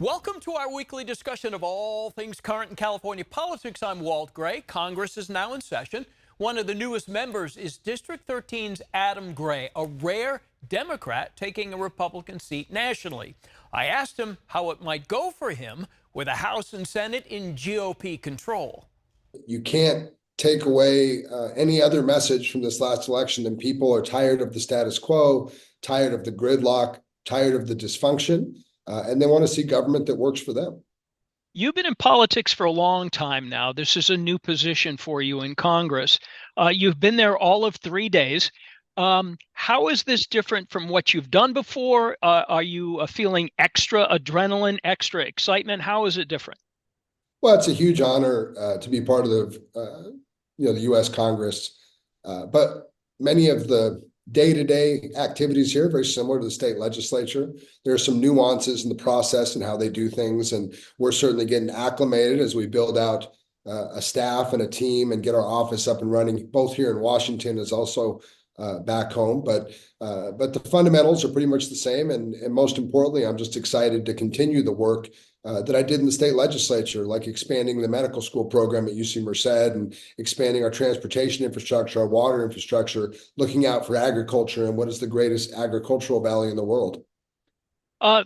Welcome to our weekly discussion of all things current in California politics. I'm Walt Gray. Congress is now in session. One of the newest members is District 13's Adam Gray, a rare Democrat taking a Republican seat nationally. I asked him how it might go for him with the House and Senate in GOP control. You can't take away any other message from this last election than people are tired of the status quo, tired of the gridlock, tired of the dysfunction, and they want to see government that works for them. You've been in politics for a long time now. This is a new position for you in Congress. You've been there all of 3 days. How is this different from what you've done before? Are you feeling extra adrenaline, extra excitement? How is it different? Well, it's a huge honor to be part of the U.S. Congress, but many of the day-to-day activities here are very similar to the state legislature. There are some nuances in the process and how they do things, and we're certainly getting acclimated as we build out a staff and a team and get our office up and running, both here in Washington as also back home. But the fundamentals are pretty much the same, and most importantly, I'm just excited to continue the work that I did in the state legislature, like expanding the medical school program at UC Merced and expanding our transportation infrastructure, our water infrastructure, looking out for agriculture and what is the greatest agricultural valley in the world.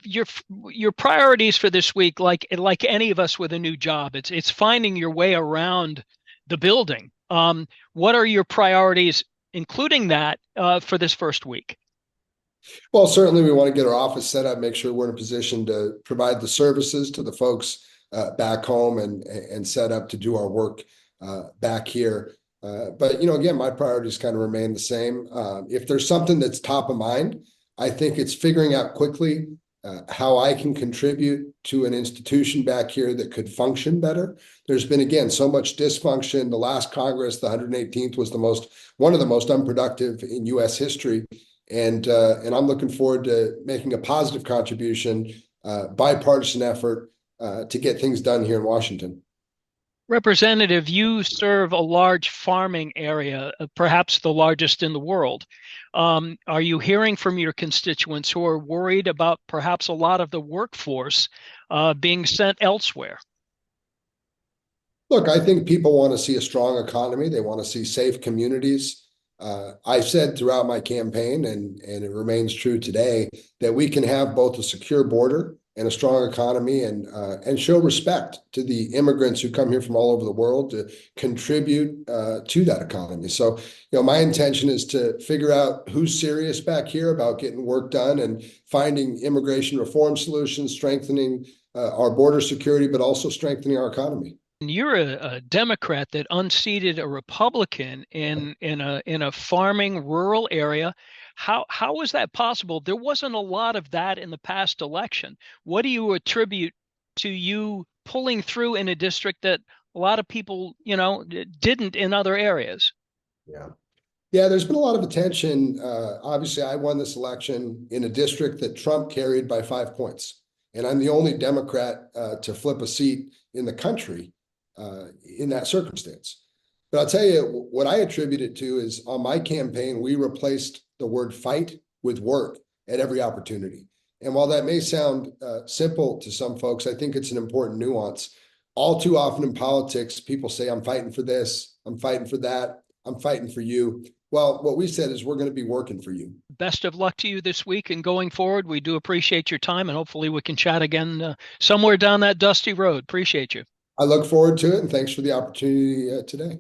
Your priorities for this week, like any of us with a new job, it's finding your way around the building. What are your priorities, including that, for this first week? Well, certainly we want to get our office set up, make sure we're in a position to provide the services to the folks back home and set up to do our work back here. But, again, my priorities kind of remain the same. If there's something that's top of mind, I think it's figuring out quickly how I can contribute to an institution back here that could function better. There's been, again, so much dysfunction. The last Congress, the 118th, was one of the most unproductive in U.S. history. And I'm looking forward to making a positive contribution, bipartisan effort to get things done here in Washington. Representative, you serve a large farming area, perhaps the largest in the world. Are you hearing from your constituents who are worried about perhaps a lot of the workforce being sent elsewhere? Look, I think people want to see a strong economy. They want to see safe communities. I've said throughout my campaign, and it remains true today, that we can have both a secure border and a strong economy and show respect to the immigrants who come here from all over the world to contribute to that economy. So, my intention is to figure out who's serious back here about getting work done and finding immigration reform solutions, strengthening our border security, but also strengthening our economy. You're a Democrat that unseated a Republican in a farming rural area. How was that possible? There wasn't a lot of that in the past election. What do you attribute to you pulling through in a district that a lot of people, didn't in other areas? Yeah, there's been a lot of attention. Obviously, I won this election in a district that Trump carried by 5 points, and I'm the only Democrat to flip a seat in the country in that circumstance. But I'll tell you what I attribute it to is on my campaign, we replaced the word fight with work at every opportunity. And while that may sound simple to some folks, I think it's an important nuance. All too often in politics, people say, I'm fighting for this, I'm fighting for that, I'm fighting for you. Well, what we said is we're going to be working for you. Best of luck to you this week and going forward. We do appreciate your time, and hopefully we can chat again somewhere down that dusty road. Appreciate you. I look forward to it, and thanks for the opportunity today.